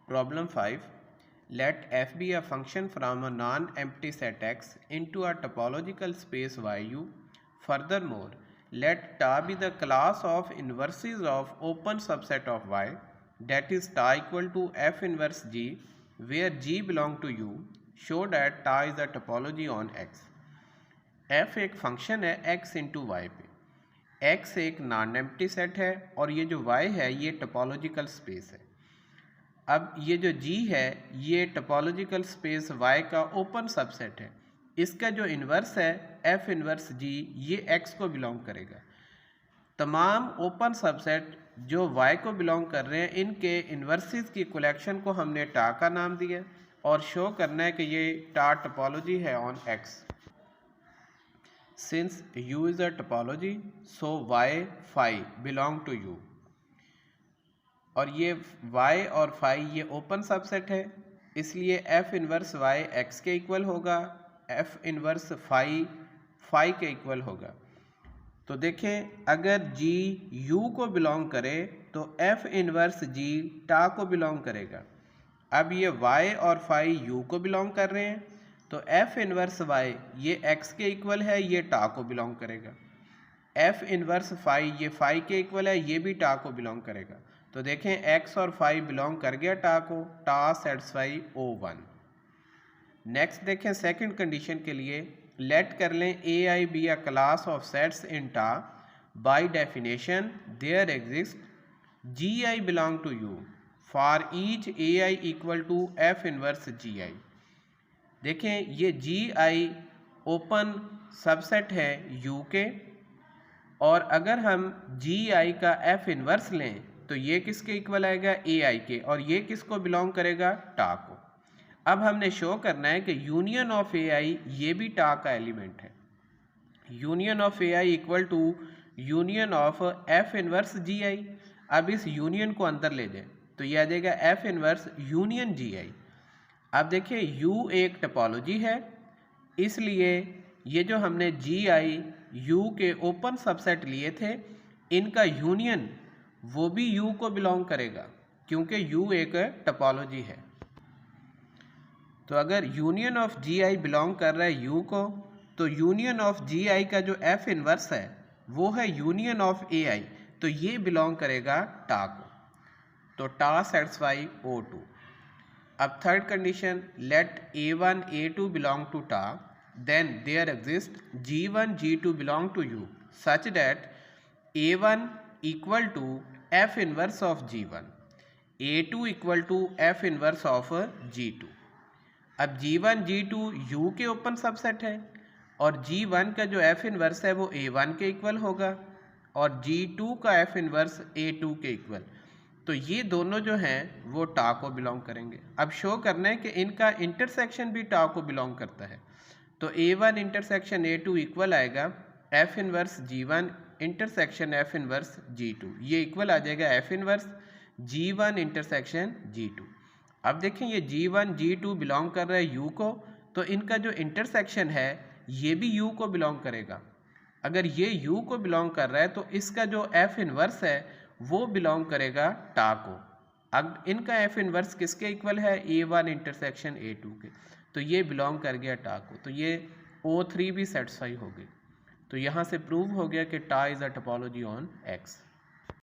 Problem 5. Let f be a function from a non-empty set x into a topological space yu. Furthermore, let ta be the class of inverses of open subset of y, that is ta equal to f inverse g, where g belong to u. Show that ta is a topology on x. f एक function है x into Y पे, x एक non empty set है और ये जो y है ये टोपोलॉजिकल स्पेस है। अब ये जो G है ये टोपोलॉजिकल स्पेस Y का ओपन सबसेट है। इसका जो इन्वर्स है F इन्वर्स G ये X को बिलोंग करेगा। तमाम ओपन सबसेट जो Y को बिलोंग कर रहे हैं इनके इन्वर्सेस की कलेक्शन को हमने टा का नाम दिया और शो करना है कि ये टा टोपोलॉजी है on X। Since U is a topology so Y phi belong to U, और ये y और phi ये ओपन सबसेट है, इसलिए f इन्वर्स y x के इक्वल होगा, f इन्वर्स phi के इक्वल होगा। तो देखें अगर g u को बिलोंग करे तो f इन्वर्स g टा को बिलोंग करेगा। अब ये y और phi u को बिलोंग कर रहे हैं तो f इन्वर्स y ये x के इक्वल है, ये टा को बिलोंग करेगा। f इन्वर्स phi ये phi के इक्वल है, ये भी टा को बिलोंग करेगा। तो देखें x और phi बिलोंग कर गया टा को, टा सेटिस्फाई O1। नेक्स्ट देखें सेकंड कंडीशन के लिए लेट कर लें AI be a class of sets in tau. By definition there exist GI belong to U for each AI equal to F inverse GI। देखें ये GI open subset है U के, और अगर हम GI का F इनवर्स लें तो ये किसके इक्वल आएगा AI के, और ये किसको बिलोंग करेगा टा को। अब हमने शो करना है कि यूनियन ऑफ AI ये भी टा का एलिमेंट है। Union of AI equal to union of F inverse GI। अब इस यूनियन को अंदर ले जाए तो ये आ जाएगा F इनवर्स यूनियन GI। अब देखिए U एक टोपोलॉजी है, इसलिए ये जो हमने GI U के ओपन सबसेट लिए थे इनका यूनियन वो भी U को बिलोंग करेगा क्योंकि U एक टोपोलॉजी है। तो अगर यूनियन ऑफ GI बिलोंग कर रहा है U को तो यूनियन ऑफ GI का जो F इनवर्स है वो है यूनियन ऑफ AI, तो ये बिलोंग करेगा टा को। तो टा सेटिस्फाई O2। अब third condition let A1 A2 belong to टा, then there exists G1 G2 belong to U such that A1 equal to F inverse of G1, A2 equal to F inverse of G2। अब G1 G2 U के open subset है और G1 का जो F inverse है वो A1 के equal होगा और G2 का F इनवर्स A2 के इक्वल, तो ये दोनों जो हैं वो टा को बिलोंग करेंगे। अब शो करना है कि इनका इंटरसेक्शन भी टा को बिलोंग करता है, तो A1 इंटरसेक्शन A2 इक्वल आएगा F inverse G1 intersection F inverse G2, ये इक्वल आ जाएगा F inverse G1 intersection G2। अब देखें ये G1 G2 बिलोंग कर रहा है U को, तो इनका जो इंटरसेक्शन है ये भी U को बिलोंग करेगा। अगर ये U को बिलोंग कर रहा है तो इसका जो F इनवर्स है वो बिलोंग करेगा टा को। अब इनका F इनवर्स किसके इक्वल है A1 इंटरसेक्शन A2 के, तो ये बिलोंग कर गया टा को, तो ये O3 भी सेटिस्फाई हो गई। तो यहाँ से प्रूव हो गया कि टा is a topology on X।